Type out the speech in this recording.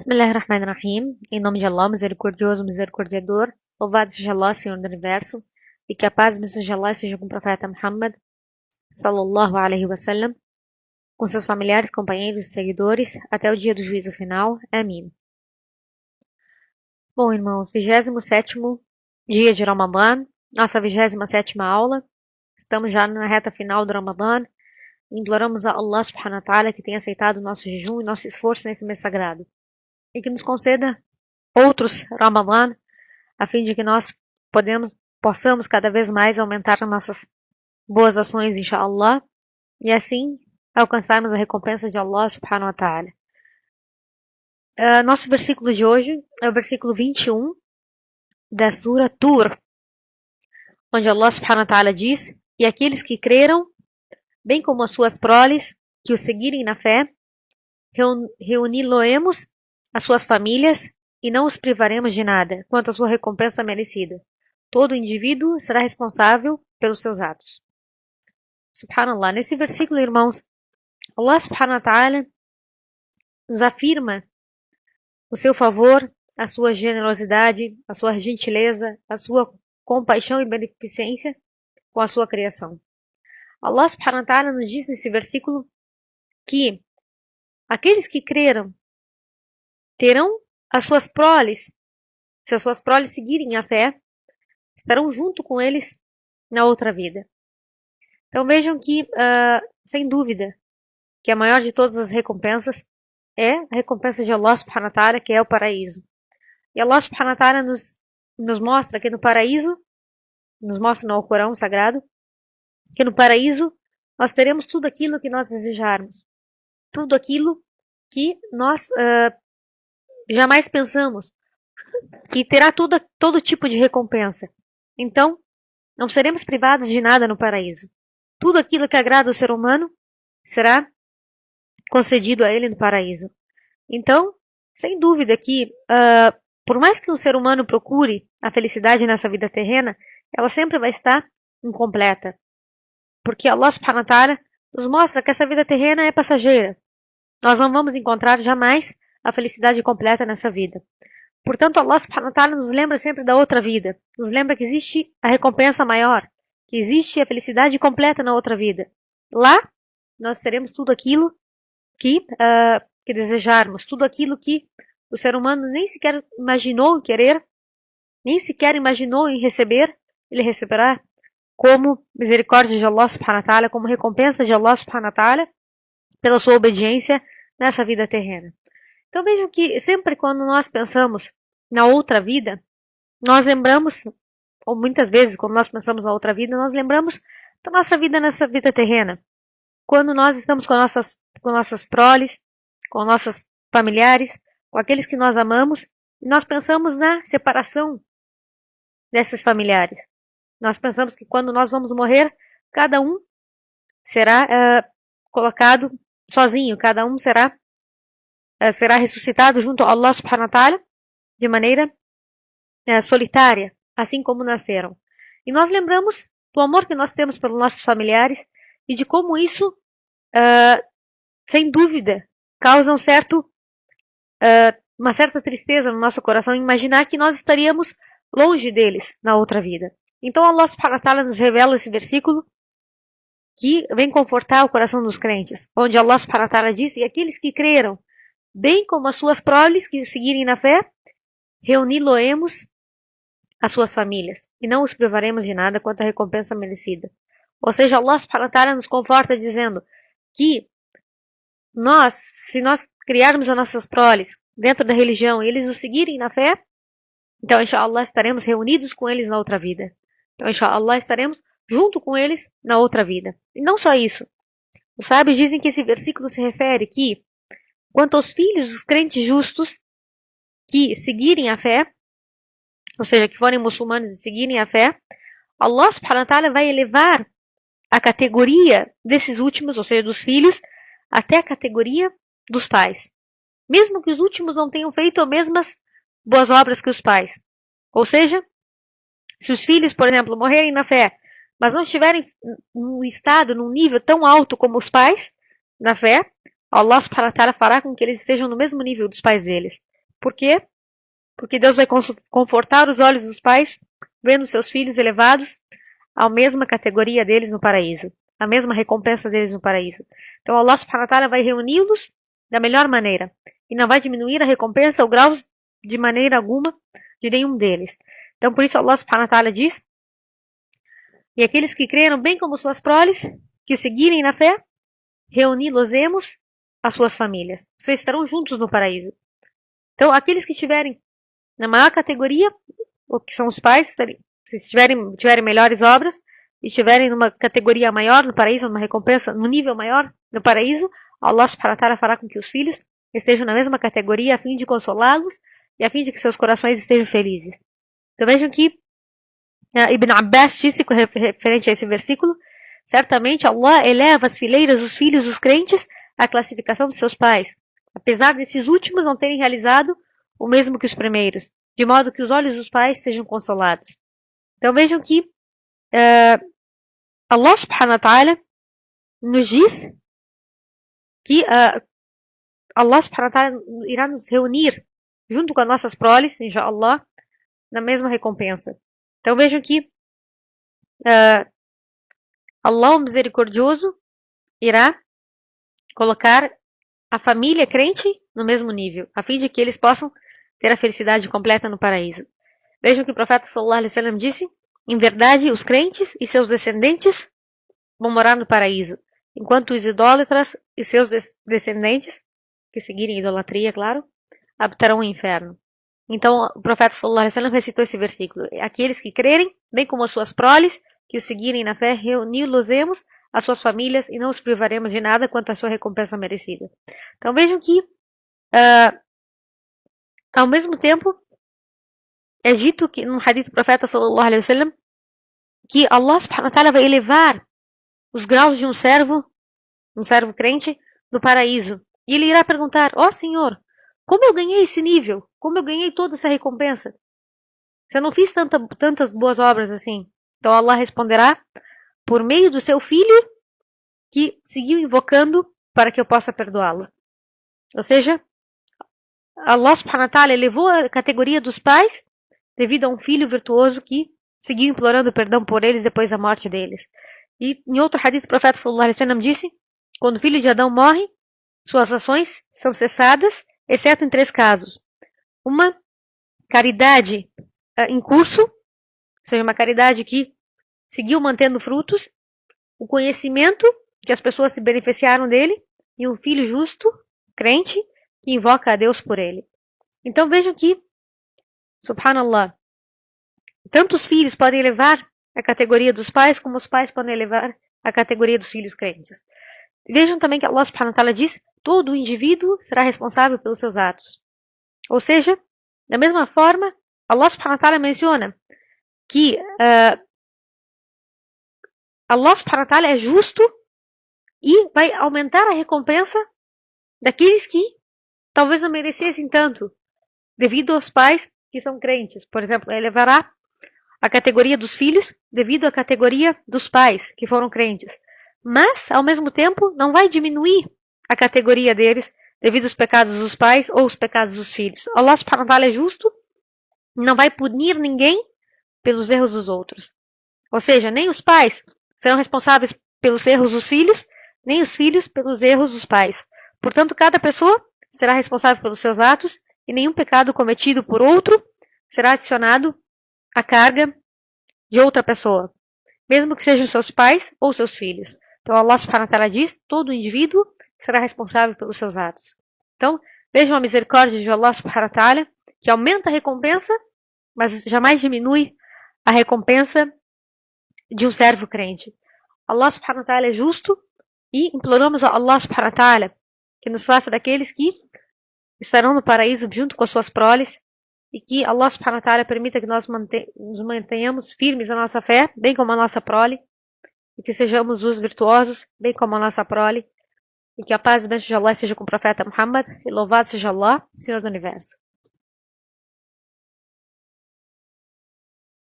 Bismillahirrahmanirrahim. Em nome de Allah, misericordioso, misericordiador, louvado seja Allah, Senhor do Universo, e que a paz e seja Allah seja com o profeta Muhammad, sallallahu alaihi wasallam, com seus familiares, companheiros e seguidores, até o dia do juízo final. Amém. Bom, irmãos, 27º dia de Ramadã, nossa 27ª aula. Estamos já na reta final do Ramadã. Imploramos a Allah subhanahu wa ta'ala que tenha aceitado o nosso jejum e nosso esforço nesse mês sagrado. E que nos conceda outros Ramadã, a fim de que nós possamos cada vez mais aumentar nossas boas ações, inshallah, e assim alcançarmos a recompensa de Allah subhanahu wa ta'ala. Nosso versículo de hoje é o versículo 21 da Sura Tur, onde Allah subhanahu wa ta'ala diz: e aqueles que creram, bem como as suas proles, que o seguirem na fé, reuni-lo-emos as suas famílias e não os privaremos de nada, quanto à sua recompensa merecida. Todo indivíduo será responsável pelos seus atos. Subhanallah. Nesse versículo, irmãos, Allah subhanahu wa ta'ala nos afirma o seu favor, a sua generosidade, a sua gentileza, a sua compaixão e beneficência com a sua criação. Allah subhanahu wa ta'ala nos diz nesse versículo que aqueles que creram terão as suas proles, se as suas proles seguirem a fé, estarão junto com eles na outra vida. Então vejam que, sem dúvida, que a maior de todas as recompensas é a recompensa de Allah subhanahu wa ta'ala, que é o paraíso. E Allah subhanahu wa ta'ala nos mostra que no paraíso, nos mostra no Alcorão Sagrado, que no paraíso nós teremos tudo aquilo que nós desejarmos. Tudo aquilo que nós jamais pensamos. E terá todo tipo de recompensa. Então, não seremos privados de nada no paraíso. Tudo aquilo que agrada ao ser humano será concedido a ele no paraíso. Então, sem dúvida que, por mais que um ser humano procure a felicidade nessa vida terrena, ela sempre vai estar incompleta. Porque Allah subhanahu wa ta'ala nos mostra que essa vida terrena é passageira. Nós não vamos encontrar jamais a felicidade completa nessa vida. Portanto, Allah subhanahu wa ta'ala nos lembra sempre da outra vida. Nos lembra que existe a recompensa maior, que existe a felicidade completa na outra vida. Lá, nós teremos tudo aquilo que desejarmos, tudo aquilo que o ser humano nem sequer imaginou querer, nem sequer imaginou em receber, ele receberá como misericórdia de Allah subhanahu wa ta'ala, como recompensa de Allah subhanahu wa ta'ala, pela sua obediência nessa vida terrena. Então vejam que sempre quando nós pensamos na outra vida, nós lembramos, ou muitas vezes quando nós pensamos na outra vida, nós lembramos da nossa vida nessa vida terrena. Quando nós estamos com nossas proles, com nossos familiares, com aqueles que nós amamos, e nós pensamos na separação desses familiares. Nós pensamos que quando nós vamos morrer, cada um será colocado sozinho, cada um será ressuscitado junto a Allah subhanahu wa ta'ala de maneira solitária, assim como nasceram. E nós lembramos do amor que nós temos pelos nossos familiares e de como isso, sem dúvida, causa uma certa tristeza no nosso coração imaginar que nós estaríamos longe deles na outra vida. Então Allah subhanahu wa ta'ala nos revela esse versículo que vem confortar o coração dos crentes, onde Allah subhanahu wa ta'ala diz: e aqueles que creram, bem como as suas proles que seguirem na fé, reuni-lo-emos as suas famílias, e não os privaremos de nada quanto à recompensa merecida. Ou seja, Allah subhanahu wa ta'ala nos conforta dizendo que se nós criarmos as nossas proles dentro da religião e eles os seguirem na fé, então inshallah estaremos reunidos com eles na outra vida. Então inshallah estaremos junto com eles na outra vida. E não só isso. Os sábios dizem que esse versículo se refere que, quanto aos filhos dos crentes justos que seguirem a fé, ou seja, que forem muçulmanos e seguirem a fé, Allah subhanahu wa ta'ala vai elevar a categoria desses últimos, ou seja, dos filhos, até a categoria dos pais. Mesmo que os últimos não tenham feito as mesmas boas obras que os pais. Ou seja, se os filhos, por exemplo, morrerem na fé, mas não estiverem num estado, num nível tão alto como os pais na fé, Allah subhanahu wa ta'ala fará com que eles estejam no mesmo nível dos pais deles. Por quê? Porque Deus vai confortar os olhos dos pais, vendo seus filhos elevados à mesma categoria deles no paraíso, a mesma recompensa deles no paraíso. Então Allah subhanahu wa ta'ala vai reuni-los da melhor maneira e não vai diminuir a recompensa ou graus de maneira alguma de nenhum deles. Então por isso Allah subhanahu wa ta'ala diz: e aqueles que creram bem como suas proles, que o seguirem na fé, reuni-los-emos as suas famílias. Vocês estarão juntos no paraíso. Então aqueles que estiverem na maior categoria, ou que são os pais, se tiverem melhores obras, e estiverem numa categoria maior no paraíso, numa recompensa, no nível maior no paraíso, Allah subhanahu wa ta'ala fará com que os filhos estejam na mesma categoria a fim de consolá-los e a fim de que seus corações estejam felizes. Então vejam que Ibn Abbas disse, referente a esse versículo, certamente Allah eleva as fileiras dos filhos dos crentes à classificação de seus pais, apesar desses últimos não terem realizado o mesmo que os primeiros, de modo que os olhos dos pais sejam consolados. Então vejam que Allah subhanahu wa ta'ala nos diz que Allah subhanahu wa ta'ala irá nos reunir junto com as nossas proles, inshallah, na mesma recompensa. Então vejam que Allah, o misericordioso, irá colocar a família crente no mesmo nível, a fim de que eles possam ter a felicidade completa no paraíso. Vejam que o profeta sallallahu alaihi wasallam disse: em verdade, os crentes e seus descendentes vão morar no paraíso, enquanto os idólatras e seus descendentes, que seguirem a idolatria, claro, habitarão o inferno. Então o profeta sallallahu alaihi wasallam recitou esse versículo: aqueles que crerem, bem como as suas proles, que os seguirem na fé, reuni-los-emos as suas famílias e não os privaremos de nada quanto à sua recompensa merecida. Então vejam que ao mesmo tempo é dito que no hadith do profeta sallallahu alaihi wasallam que Allah subhanahu wa ta'ala vai elevar os graus de um servo crente no paraíso. E ele irá perguntar: ó Senhor, como eu ganhei esse nível? Como eu ganhei toda essa recompensa? Se eu não fiz tantas boas obras assim. Então Allah responderá: por meio do seu filho que seguiu invocando para que eu possa perdoá-lo. Ou seja, Allah subhanahu wa ta'ala elevou a categoria dos pais devido a um filho virtuoso que seguiu implorando perdão por eles depois da morte deles. E em outro hadith o profeta sallallahu alaihi wasallam disse: quando o filho de Adão morre, suas ações são cessadas, exceto em 3 casos. Uma caridade em curso, ou seja, uma caridade que seguiu mantendo frutos, o conhecimento que as pessoas se beneficiaram dele, e um filho justo, crente, que invoca a Deus por ele. Então vejam que, subhanallah, tanto os filhos podem elevar a categoria dos pais, como os pais podem elevar a categoria dos filhos crentes. Vejam também que Allah subhanahu wa ta'ala diz: todo indivíduo será responsável pelos seus atos. Ou seja, da mesma forma, Allah subhanahu wa ta'ala menciona que Allah subhanahu wa ta'ala é justo e vai aumentar a recompensa daqueles que talvez não merecessem tanto, devido aos pais que são crentes. Por exemplo, ele elevará a categoria dos filhos devido à categoria dos pais que foram crentes. Mas, ao mesmo tempo, não vai diminuir a categoria deles devido aos pecados dos pais ou os pecados dos filhos. Allah subhanahu wa ta'ala é justo, não vai punir ninguém pelos erros dos outros. Ou seja, nem os pais serão responsáveis pelos erros dos filhos, nem os filhos pelos erros dos pais. Portanto, cada pessoa será responsável pelos seus atos e nenhum pecado cometido por outro será adicionado à carga de outra pessoa, mesmo que sejam seus pais ou seus filhos. Então Allah subhanahu wa ta'ala diz: todo indivíduo será responsável pelos seus atos. Então, vejam a misericórdia de Allah subhanahu wa ta'ala, que aumenta a recompensa, mas jamais diminui a recompensa de um servo crente. Allah subhanahu wa ta'ala é justo e imploramos a Allah subhanahu wa ta'ala que nos faça daqueles que estarão no paraíso junto com as suas proles e que Allah subhanahu wa ta'ala permita que nós nos mantenhamos firmes na nossa fé, bem como a nossa prole, e que sejamos os virtuosos, bem como a nossa prole, e que a paz e bênção de Allah seja com o profeta Muhammad, e louvado seja Allah, Senhor do Universo.